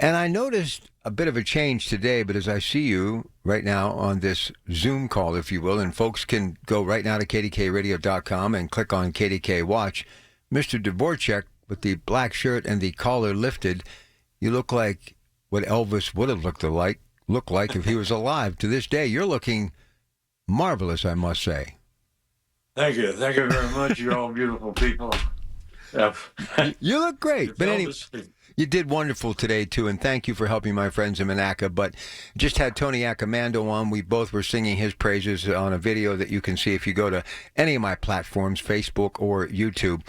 And I noticed a bit of a change today, but as I see you right now on this Zoom call, if you will, and folks can go right now to kdkradio.com and click on KDK Watch, Mr. Dvorchak with the black shirt and the collar lifted, you look like what Elvis would have looked like if he was alive. To this day, you're looking marvelous, I must say. Thank you. Thank you very much. You're all beautiful people. Yep. You look great. But anyway, you did wonderful today, too, and thank you for helping my friends in Monaca. But just had Tony Accomando on. We both were singing his praises on a video that you can see if you go to any of my platforms, Facebook or YouTube.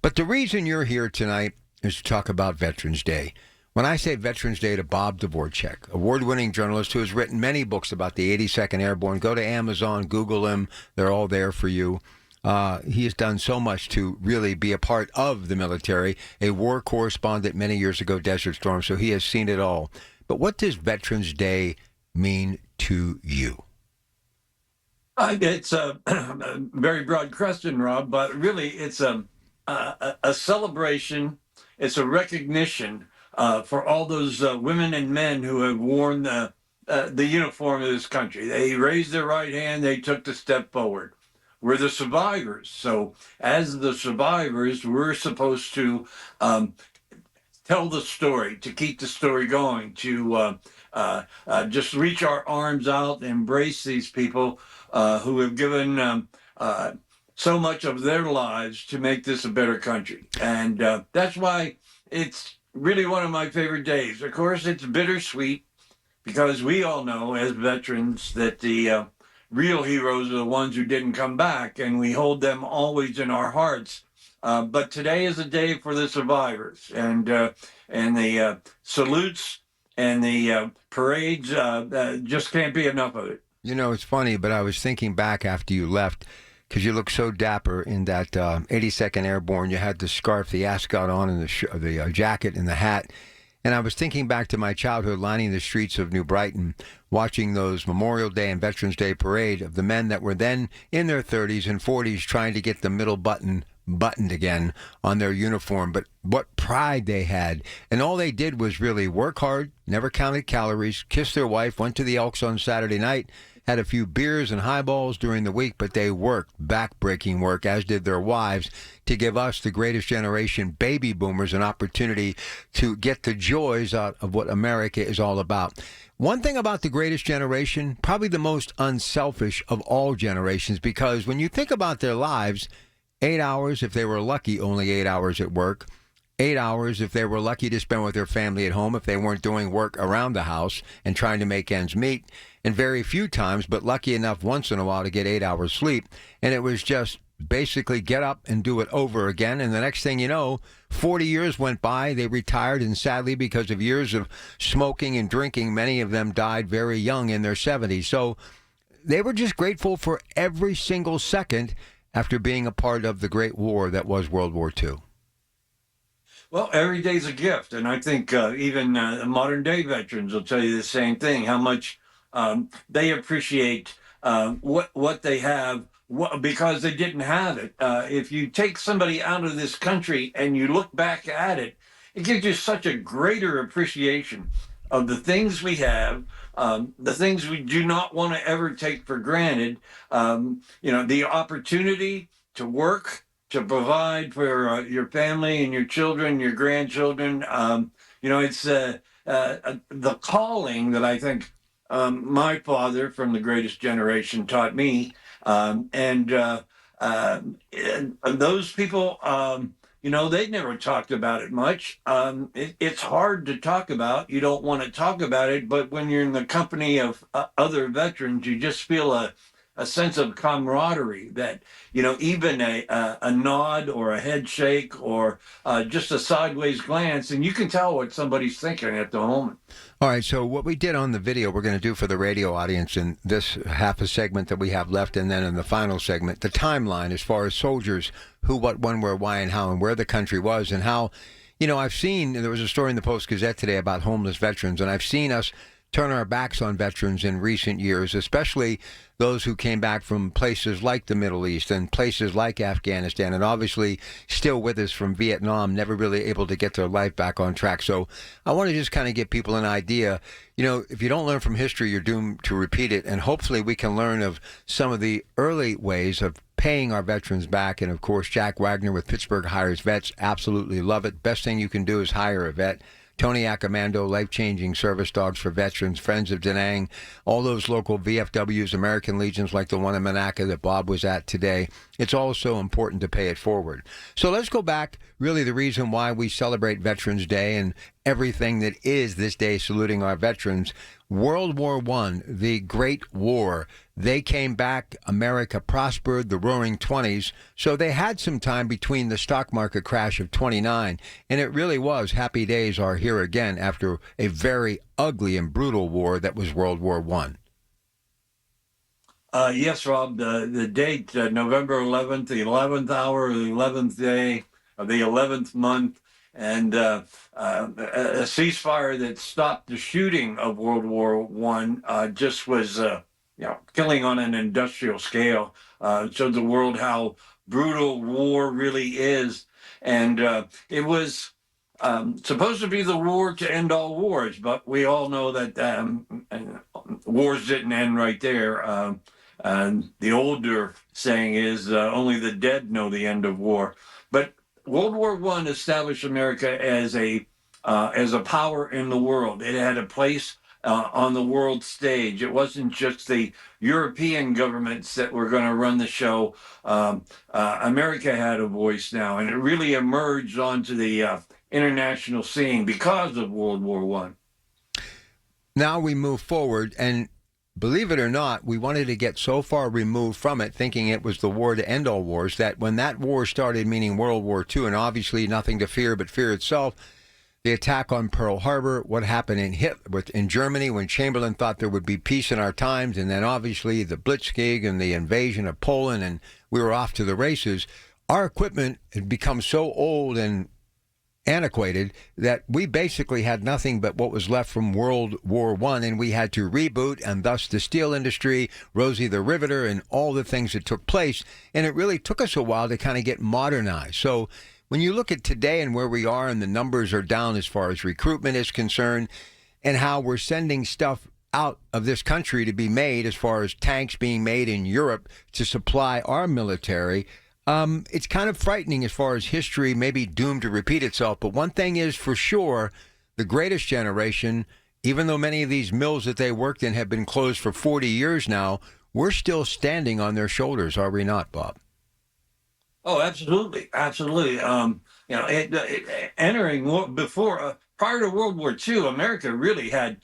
But the reason you're here tonight is to talk about Veterans Day. When I say Veterans Day to Bob Dvorchak, award-winning journalist who has written many books about the 82nd Airborne, go to Amazon, Google him. They're all there for you. He has done so much to really be a part of the military, a war correspondent many years ago, Desert Storm, so he has seen it all. But what does Veterans Day mean to you? It's a very broad question, Rob, but really it's a celebration. It's a recognition for all those women and men who have worn the uniform of this country. They raised their right hand, they took the step forward. We're the survivors. So as the survivors, we're supposed to tell the story, to keep the story going, to just reach our arms out, embrace these people who have given so much of their lives to make this a better country. And that's why it's really one of my favorite days. Of course, it's bittersweet because we all know as veterans that the real heroes are the ones who didn't come back, and we hold them always in our hearts. But today is a day for the survivors, and the salutes and the parades just can't be enough of it. You know, it's funny, but I was thinking back after you left, because you look so dapper in that 82nd Airborne. You had the scarf, the ascot on, and the jacket and the hat. And I was thinking back to my childhood lining the streets of New Brighton, watching those Memorial Day and Veterans Day parade of the men that were then in their 30s and 40s trying to get the middle button buttoned again on their uniform. But what pride they had. And all they did was really work hard, never counted calories, kissed their wife, went to the Elks on Saturday night, had a few beers and highballs during the week, but they worked, back-breaking work, as did their wives, to give us, the greatest generation, baby boomers, an opportunity to get the joys out of what America is all about. One thing about the greatest generation, probably the most unselfish of all generations, because when you think about their lives, 8 hours, if they were lucky, only 8 hours at work, 8 hours if they were lucky to spend with their family at home, if they weren't doing work around the house and trying to make ends meet, and very few times, but lucky enough once in a while to get 8 hours sleep. And it was just basically get up and do it over again. And the next thing you know, 40 years went by, they retired, and sadly, because of years of smoking and drinking, many of them died very young in their 70s. So they were just grateful for every single second after being a part of the great war that was World War II. Well, every day's a gift, and I think even modern day veterans will tell you the same thing. How much they appreciate what they have because they didn't have it. If you take somebody out of this country and you look back at it, it gives you such a greater appreciation of the things we have, the things we do not want to ever take for granted. The opportunity to work, to provide for your family and your children, your grandchildren. It's the calling that I think my father from the greatest generation taught me. And those people, they never talked about it much. It's hard to talk about. You don't want to talk about it, but when you're in the company of other veterans, you just feel a sense of camaraderie that, even a nod or a head shake or just a sideways glance, and you can tell what somebody's thinking at the moment. All right, so what we did on the video, we're going to do for the radio audience in this half a segment that we have left, and then in the final segment, the timeline as far as soldiers, who, what, when, where, why, and how, and where the country was, and how, I've seen, there was a story in the Post-Gazette today about homeless veterans, and I've seen us turn our backs on veterans in recent years, especially those who came back from places like the Middle East and places like Afghanistan, and obviously still with us from Vietnam, never really able to get their life back on track. So I want to just kind of give people an idea. You know, if you don't learn from history, you're doomed to repeat it. And hopefully we can learn of some of the early ways of paying our veterans back. And of course, Jack Wagner with Pittsburgh Hires Vets, absolutely love it. Best thing you can do is hire a vet. Tony Accomando, life-changing service dogs for veterans, Friends of Da Nang, all those local VFWs, American Legions like the one in Monaco that Bob was at today. It's also important to pay it forward. So let's go back, really the reason why we celebrate Veterans Day and everything that is this day saluting our veterans. World War I, the Great War. They came back, America prospered, the Roaring '20s, so they had some time between the stock market crash of '29, and it really was happy days are here again after a very ugly and brutal war that was World War I. Yes, Rob, the date, November 11th, the 11th hour, the 11th day of the 11th month, and a ceasefire that stopped the shooting of World War One just was, killing on an industrial scale. Showed the world how brutal war really is, and it was supposed to be the war to end all wars, but we all know that wars didn't end right there. And the older saying is only the dead know the end of war. But World War I established America as a power in the world. It had a place on the world stage. It wasn't just the European governments that were going to run the show. America had a voice now, and it really emerged onto the international scene because of World War I. Now we move forward, and believe it or not, we wanted to get so far removed from it, thinking it was the war to end all wars, that when that war started, meaning World War II, and obviously nothing to fear but fear itself, the attack on Pearl Harbor, what happened in Germany when Chamberlain thought there would be peace in our times, and then obviously the Blitzkrieg and the invasion of Poland, and we were off to the races. Our equipment had become so old and antiquated that we basically had nothing but what was left from World War I, and we had to reboot, and thus the steel industry, Rosie the Riveter, and all the things that took place. And it really took us a while to kind of get modernized. So when you look at today and where we are, and the numbers are down as far as recruitment is concerned, and how we're sending stuff out of this country to be made, as far as tanks being made in Europe to supply our military, it's kind of frightening as far as history may be doomed to repeat itself. But one thing is for sure, the greatest generation, even though many of these mills that they worked in have been closed for 40 years now, we're still standing on their shoulders, are we not, Bob? Oh, absolutely, absolutely. Entering before, prior to World War II, America really had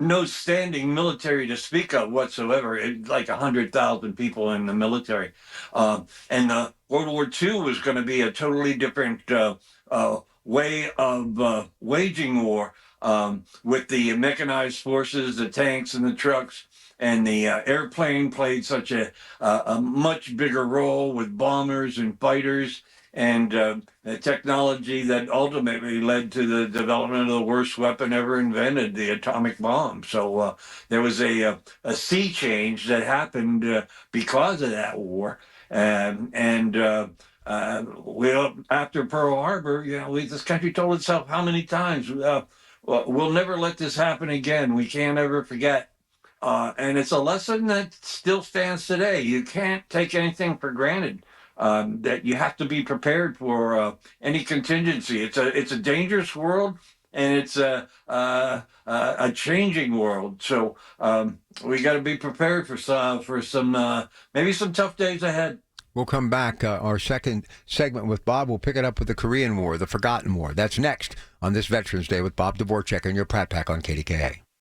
no standing military to speak of whatsoever. Like 100,000 people in the military, and World War II was going to be a totally different way of waging war, with the mechanized forces, the tanks, and the trucks. And the airplane played such a much bigger role with bombers and fighters, and the technology that ultimately led to the development of the worst weapon ever invented, the atomic bomb. So there was a sea change that happened because of that war. After Pearl Harbor, this country told itself how many times, we'll never let this happen again. We can't ever forget. And it's a lesson that still stands today. You can't take anything for granted. That you have to be prepared for any contingency. It's a dangerous world, and it's a changing world. So we got to be prepared for some maybe some tough days ahead. We'll come back. Our second segment with Bob, we'll pick it up with the Korean War, the Forgotten War. That's next on this Veterans Day with Bob Dvorchak and your Pratte Pack on KDKA.